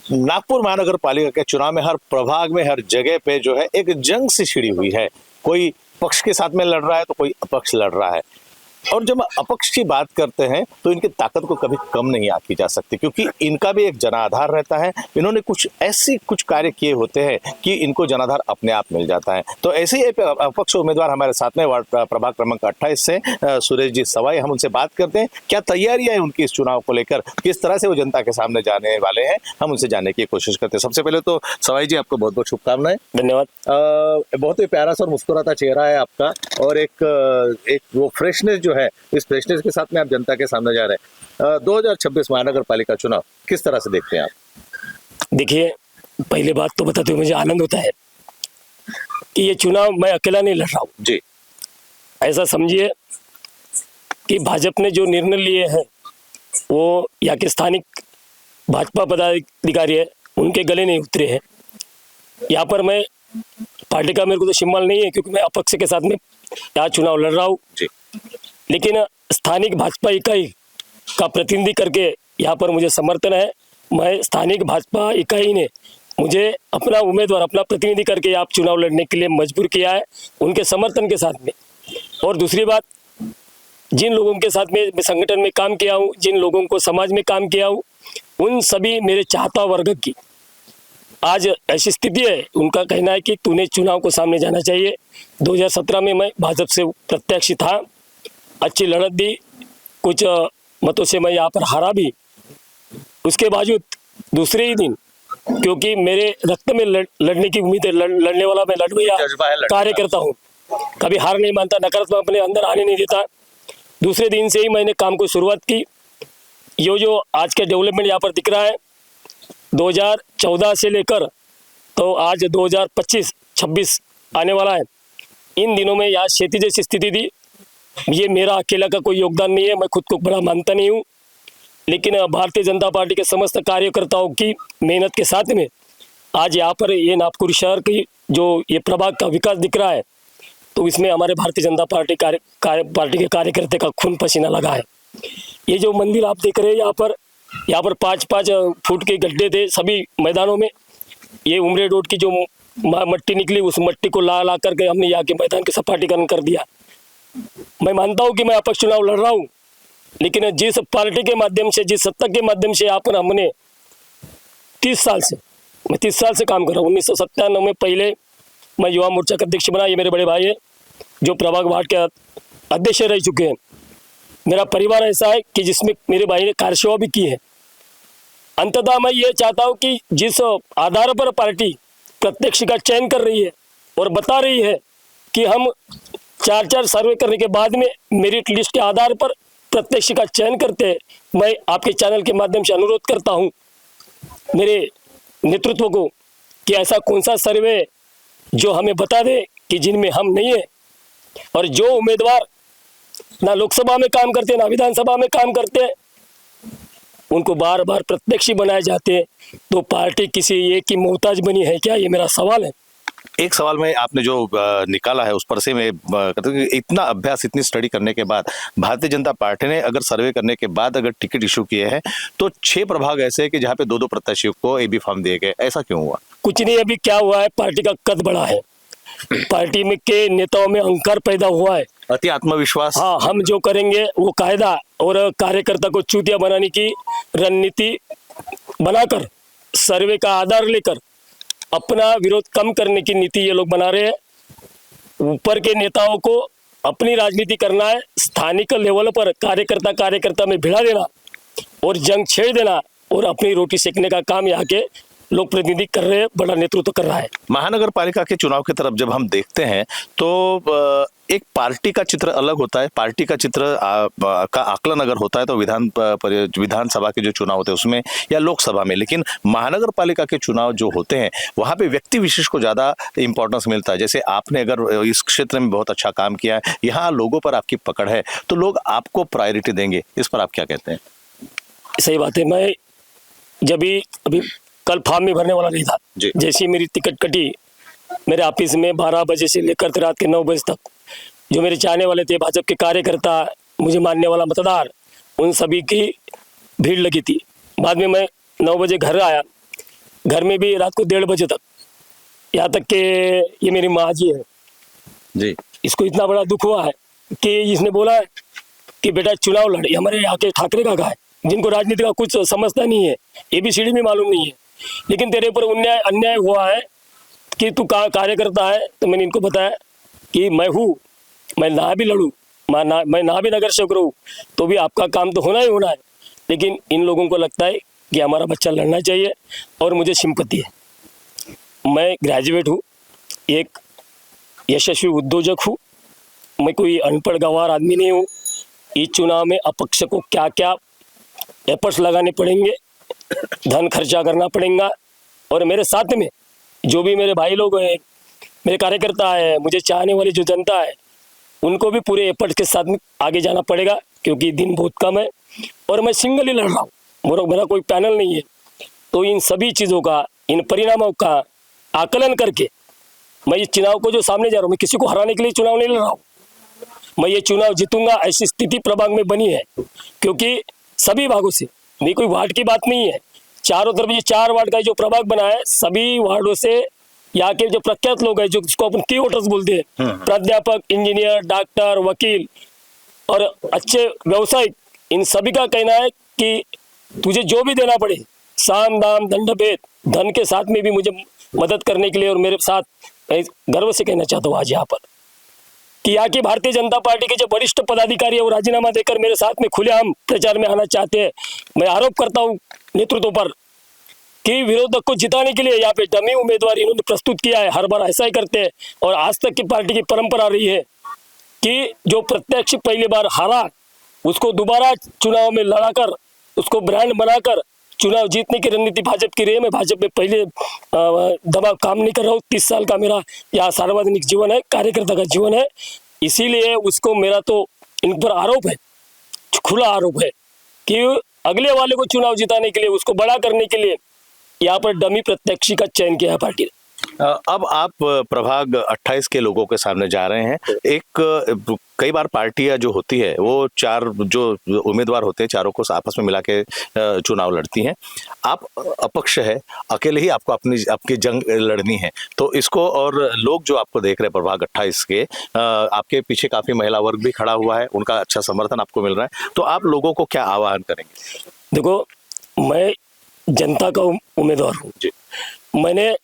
नागपुर महानगर पालिका के चुनाव में हर प्रभाग में हर जगह पे जो है एक जंग सी छिड़ी हुई है। कोई पक्ष के साथ में लड़ रहा है तो कोई अपक्ष लड़ रहा है। और जब अपक्ष की बात करते हैं तो इनकी ताकत को कभी कम नहीं आंकी जा सकती, क्योंकि इनका भी एक जनाधार रहता है। इन्होंने कुछ कार्य किए होते हैं कि इनको जनाधार अपने आप मिल जाता है। तो ऐसे ही एक अपक्ष उम्मीदवार हमारे साथ में वार्ड प्रभाग क्रमांक 28 से सुरेश जी सवाई, हम उनसे बात करते हैं क्या तैयारियां हैं उनकी इस चुनाव को लेकर, किस तरह से वो जनता के सामने जाने वाले हैं, हम उनसे जानने की कोशिश करते हैं। सबसे पहले तो सवाई जी, आपको बहुत बहुत शुभकामनाएं। धन्यवाद। बहुत ही प्यारा सा और मुस्कुराता चेहरा है आपका, और एक वो फ्रेशनेस जो है, इस फ्रेशनेस के साथ में आप जनता के सामने जा रहे हैं। 2026 महानगर पालिका चुनाव किस तरह से देखते हैं आप? देखिए, पहले बात तो बताते हुए मुझे आनंद होता है कि ये चुनाव मैं अकेला नहीं लड़ रहा हूँ जी। ऐसा समझिए कि भाजपा ने जो निर्णय लिए हैं वो यहाँ के स्थानिक भाजपा पदाधिकारी है उनके गले नहीं उतरे हैं। यहाँ पर मैं पार्टी का मेरे को तो शिम्माल नहीं है, क्योंकि मैं अपक्ष के साथ में यहाँ चुनाव लड़ रहा हूँ। लेकिन स्थानिक भाजपा इकाई का प्रतिनिधि करके यहाँ पर मुझे समर्थन है। मैं स्थानिक भाजपा इकाई ने मुझे अपना उम्मीदवार, अपना प्रतिनिधि करके आप चुनाव लड़ने के लिए मजबूर किया है, उनके समर्थन के साथ में। और दूसरी बात, जिन लोगों के साथ में मैं संगठन में काम किया हूँ, जिन लोगों को समाज में काम किया हूँ, उन सभी मेरे चाहता वर्ग की आज ऐसी स्थिति है, उनका कहना है कि तूने चुनाव को सामने जाना चाहिए। 2017 में मैं भाजपा से प्रत्याशी था, अच्छी लड़त दी, कुछ मतों से मैं यहाँ पर हारा भी। उसके बावजूद दूसरे ही दिन, क्योंकि मेरे रक्त में लड़ने की उम्मीद है, लड़ने वाला मैं लड़वैया कार्यकर्ता हूँ, कभी हार नहीं मानता, नकारात्मक अपने अंदर आने नहीं देता। दूसरे दिन से ही मैंने काम को शुरुआत की। ये जो आज का डेवलपमेंट यहाँ पर दिख रहा है, 2014 से लेकर तो आज 2025-26 आने वाला है, इन दिनों में यहाँ खेती जैसी स्थिति थी। ये मेरा अकेला का कोई योगदान नहीं है, मैं खुद को बड़ा मानता नहीं हूँ, लेकिन भारतीय जनता पार्टी के समस्त कार्यकर्ताओं की मेहनत के साथ में आज यहाँ पर ये नागपुर शहर की जो ये प्रभाग का विकास दिख रहा है, तो इसमें हमारे भारतीय जनता पार्टी पार्टी के कार्यकर्ता का खून पसीना लगा है। ये जो मंदिर आप देख रहे हैं, यहाँ पर 5-5 फुट के गड्ढे थे सभी मैदानों में। ये उमरे रोड की जो मट्टी निकली, उस मट्टी को ला करके हमने यहाँ के मैदान के सपाटीकरण कर दिया। मैं मानता हूँ कि मैं अपक्ष चुनाव लड़ रहा हूँ, लेकिन जिस पार्टी के माध्यम से, जिस सत्ता के माध्यम से यहाँ पर हमने 30 साल से काम कर रहा हूँ। 1997 में पहले मैं युवा मोर्चा का अध्यक्ष बना। ये मेरे बड़े भाई है जो प्रभाग वार्ड के अध्यक्ष रह चुके हैं। मेरा परिवार ऐसा है कि जिसमें मेरे भाई ने कार्यसेवा भी की है। अंततः मैं ये चाहता हूँ कि जिस आधार पर पार्टी प्रत्याशी का चयन कर रही है और बता रही है कि हम 4 सर्वे करने के बाद में मेरिट लिस्ट के आधार पर प्रत्याशी का चयन करते हैं, मैं आपके चैनल के माध्यम से अनुरोध करता हूं मेरे नेतृत्व को कि ऐसा कौन सा सर्वे जो हमें बता दे कि जिनमें हम नहीं है, और जो उम्मीदवार ना लोकसभा में काम करते ना विधानसभा में काम करते, उनको बार बार प्रत्याशी बनाए जाते, तो पार्टी किसी एक की मोहताज बनी है क्या? ये मेरा सवाल है। एक सवाल में आपने जो निकाला है उस पर से मैं कहता हूं कि इतना अभ्यास, इतनी स्टडी करने के बाद भारतीय जनता पार्टी ने अगर सर्वे करने के बाद अगर टिकट इशू किए हैं तो 6 प्रभाग ऐसे हैं कि जहां पे 2-2 प्रत्याशियों को AB फॉर्म दिए गए। ऐसा क्यों हुआ? कुछ नहीं, अभी क्या हुआ है, पार्टी का कद बढ़ा है, पार्टी में के नेताओं में अहंकार पैदा हुआ है, अति आत्मविश्वास। हाँ, हम जो करेंगे वो कायदा और कार्यकर्ता को चूतिया बनाने की रणनीति बनाकर, सर्वे का आधार लेकर अपना विरोध कम करने की नीति ये लोग बना रहे हैं। ऊपर के नेताओं को अपनी राजनीति करना है, स्थानिक लेवल पर कार्यकर्ता में भिड़ा देना और जंग छेड़ देना और अपनी रोटी सेकने का काम यहाँ के लोग प्रतिनिधि कर रहे हैं, बड़ा नेतृत्व कर रहा है। महानगर पालिका के चुनाव की तरफ जब हम देखते हैं तो एक पार्टी का चित्र अलग होता है, पार्टी का चित्र का आकलन अगर होता है तो विधानसभा के जो चुनाव होते हैं उसमें या लोकसभा में, लेकिन महानगर पालिका के चुनाव जो होते हैं वहां पे व्यक्ति विशेष को ज्यादा इंपॉर्टेंस मिलता है। जैसे आपने अगर इस क्षेत्र में बहुत अच्छा काम किया है, यहाँ लोगों पर आपकी पकड़ है, तो लोग आपको प्रायोरिटी देंगे, इस पर आप क्या कहते हैं? सही बात है। मैं जब भी अभी कल फॉर्म में भरने वाला नहीं था, जैसी मेरी टिकट कटी, मेरे ऑफिस में 12 बजे से लेकर रात के 9 बजे तक जो मेरे चाहने वाले थे, भाजपा के कार्यकर्ता, मुझे मानने वाला मतदार, उन सभी की भीड़ लगी थी। बाद में मैं 9 बजे घर आया घर में भी रात को 1:30 बजे तक, यहाँ तक कि ये मेरी माँ जी है जी। इसको इतना बड़ा दुख हुआ है कि इसने बोला है कि बेटा चुनाव लड़, ये हमारे यहाँ के ठाकरे का है जिनको राजनीति का कुछ समझता नहीं है, ABCD भी मालूम नहीं है, लेकिन तेरे ऊपर अन्याय हुआ है कि तू कार्यकर्ता है। तो मैंने इनको बताया कि मैं ना भी लड़ूँ, मैं ना भी नगर सेवक रहूँ, तो भी आपका काम तो होना ही होना है, लेकिन इन लोगों को लगता है कि हमारा बच्चा लड़ना चाहिए और मुझे सिंपैथी है। मैं ग्रेजुएट हूँ, एक यशस्वी उद्योजक हूँ, मैं कोई अनपढ़ गंवार आदमी नहीं हूँ। इस चुनाव में अपक्ष को क्या क्या एफर्ट्स लगाने पड़ेंगे, धन खर्चा करना पड़ेगा, और मेरे साथ में जो भी मेरे भाई लोग हैं, मेरे कार्यकर्ता है, मुझे चाहने वाली जो जनता है, उनको भी पूरे एफर्ट्स के साथ में आगे जाना पड़ेगा, क्योंकि दिन बहुत कम है और मैं सिंगल ही लड़ रहा हूँ, मेरा कोई पैनल नहीं है। तो इन सभी चीज़ों का, इन परिणामों का आकलन करके मैं इस चुनाव को जो सामने जा रहा हूँ, मैं किसी को हराने के लिए चुनाव नहीं लड़ रहा हूँ, मैं ये चुनाव जीतूंगा, ऐसी स्थिति प्रभाग में बनी है। क्योंकि सभी भागों से, नहीं कोई वार्ड की बात नहीं है, चारों तरफ ये 4 वार्ड का जो प्रभाग बना है, सभी वार्डों से यहाँ के जो प्रख्यात लोग हैं, जो जिसको अपन की वोटर्स बोलते हैं, प्राध्यापक, इंजीनियर, डॉक्टर, वकील और अच्छे व्यवसायिक, इन सभी का कहना है कि तुझे जो भी देना पड़े, साम दाम दंड भेद, धन के साथ में भी मुझे मदद करने के लिए, और मेरे साथ गर्व से कहना चाहता हूँ आज यहाँ पर कि यहाँ की भारतीय जनता पार्टी के जो वरिष्ठ पदाधिकारी है वो राजीनामा देकर मेरे साथ में खुलेआम प्रचार में आना चाहते हैं। मैं आरोप करता हूँ नेतृत्व पर कि विरोधक को जिताने के लिए यहाँ पे डमी उम्मीदवार इन्होंने प्रस्तुत किया है, हर बार ऐसा ही करते हैं। और आज तक की पार्टी की परंपरा रही है कि जो प्रत्यक्ष पहली बार हारा उसको दोबारा चुनाव में लड़ाकर, उसको ब्रांड बनाकर चुनाव जीतने की रणनीति भाजपा की रही है। मैं भाजपा में पहले दबाव काम नहीं कर रहा हूँ, 30 साल का मेरा यहाँ सार्वजनिक जीवन है, कार्यकर्ता का जीवन है, इसीलिए उसको मेरा तो इन पर आरोप है, खुला आरोप है कि अगले वाले को चुनाव जिताने के लिए, उसको बड़ा करने के लिए यहाँ पर डमी प्रत्याशी का चयन किया है पार्टी ने। अब आप प्रभाग 28 के लोगों के सामने जा रहे हैं। एक कई बार पार्टियां जो होती है वो 4 जो उम्मीदवार होते हैं, चारों को आपस में मिला के चुनाव लड़ती हैं। आप अपक्ष है, अकेले ही आपको आपकी जंग लड़नी है, तो इसको, और लोग जो आपको देख रहे हैं प्रभाग 28 के, आपके पीछे काफी महिला वर्ग भी खड़ा हुआ है, उनका अच्छा समर्थन आपको मिल रहा है, तो आप लोगों को क्या आह्वान करेंगे? देखो, मैं जनता का उम्मीदवार हूँ। मैंने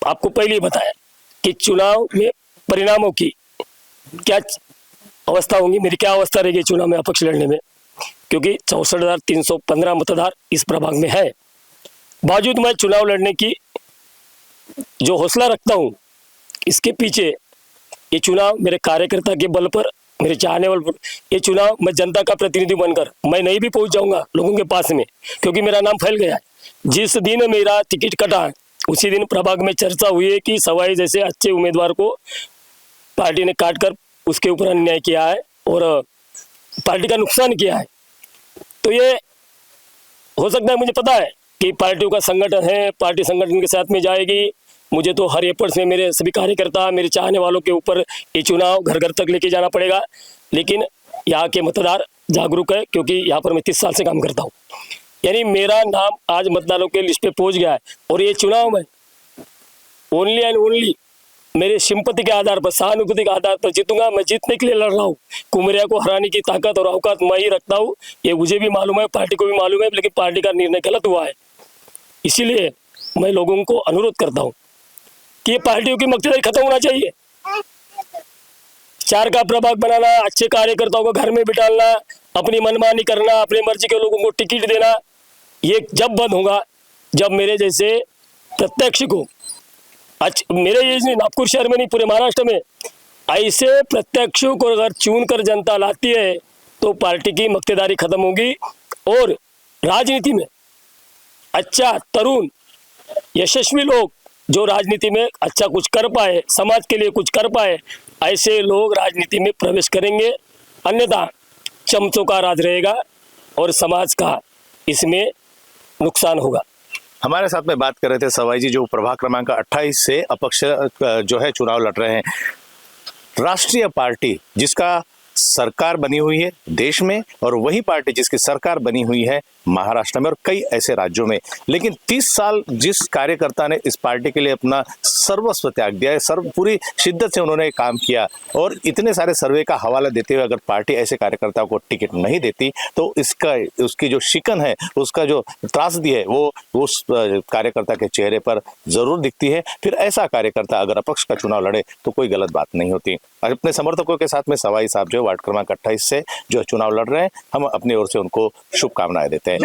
आपको पहले ही बताया कि चुनाव में परिणामों की क्या अवस्था होगी, मेरी क्या अवस्था रहेगी चुनाव में अपक्ष लड़ने में, क्योंकि 64,315 मतदार इस प्रभाग में है। बावजूद मैं चुनाव लड़ने की जो हौसला रखता हूँ, इसके पीछे ये चुनाव मेरे कार्यकर्ता के बल पर, मेरे चाहने वाले पर, ये चुनाव मैं जनता का प्रतिनिधि बनकर मैं नहीं भी पहुंच जाऊंगा लोगों के पास में, क्योंकि मेरा नाम फैल गया है। जिस दिन मेरा टिकट कटा उसी दिन प्रभाग में चर्चा हुई है कि सवाई जैसे अच्छे उम्मीदवार को पार्टी ने काट कर उसके ऊपर अन्याय किया है और पार्टी का नुकसान किया है। तो ये हो सकता है, मुझे पता है कि पार्टियों का संगठन है, पार्टी संगठन के साथ में जाएगी, मुझे तो हर एफर्ट्स में मेरे सभी कार्यकर्ता, मेरे चाहने वालों के ऊपर ये चुनाव घर घर तक लेके जाना पड़ेगा। लेकिन यहाँ के मतदार जागरूक है, क्योंकि यहाँ पर मैं 30 साल से काम करता हूँ, यानी मेरा नाम आज मतदारों के लिस्ट पे पहुंच गया है। और ये चुनाव में ओनली एंड ओनली मेरे सिंपत्ति के आधार पर, सहानुभूति के आधार पर जीतूंगा। मैं जीतने के लिए लड़ रहा हूँ, कुमरिया को हराने की ताकत और औकात मैं ही रखता हूँ, ये मुझे भी मालूम है, पार्टी को भी मालूम है, लेकिन पार्टी का निर्णय गलत हुआ है। इसीलिए मैं लोगों को अनुरोध करता हूँ कि ये पार्टियों की मकसद खत्म होना चाहिए। 4 का प्रभाग बनाना, अच्छे कार्यकर्ताओं को घर में बिठाना, अपनी मनमानी करना, अपनी मर्जी के लोगों को टिकट देना, ये जब बंद होगा जब मेरे जैसे प्रत्यक्ष को, मेरे ये नागपुर शहर में नहीं, पूरे महाराष्ट्र में ऐसे प्रत्यक्षों को अगर चुन कर जनता लाती है तो पार्टी की मक्तेदारी खत्म होगी और राजनीति में अच्छा तरुण यशस्वी लोग जो राजनीति में अच्छा कुछ कर पाए, समाज के लिए कुछ कर पाए, ऐसे लोग राजनीति में प्रवेश करेंगे। अन्यथा चमचों का राज रहेगा और समाज का इसमें नुकसान होगा। हमारे साथ में बात कर रहे थे सवाई जी, जो प्रभाग क्रमांक 28 से अपक्ष जो है चुनाव लड़ रहे हैं। राष्ट्रीय पार्टी जिसका सरकार बनी हुई है देश में, और वही पार्टी जिसकी सरकार बनी हुई है महाराष्ट्र में और कई ऐसे राज्यों में। लेकिन 30 साल जिस कार्यकर्ता ने इस पार्टी के लिए अपना सर्वस्व त्याग दिया है, पूरी शिद्दत से उन्होंने काम किया, और इतने सारे सर्वे का हवाला देते हुए अगर पार्टी ऐसे कार्यकर्ताओं को टिकट नहीं देती तो उसकी जो शिकन है, उसका जो त्रासदी है, वो उस कार्यकर्ता के चेहरे पर जरूर दिखती है। फिर ऐसा कार्यकर्ता अगर अपक्ष का चुनाव लड़े तो कोई गलत बात नहीं होती। अपने समर्थकों के साथ में सवाई साहब जो वार्ड क्रमांक 28 से जो चुनाव लड़ रहे हैं, हम अपनी ओर से उनको शुभकामनाएं देते हैं।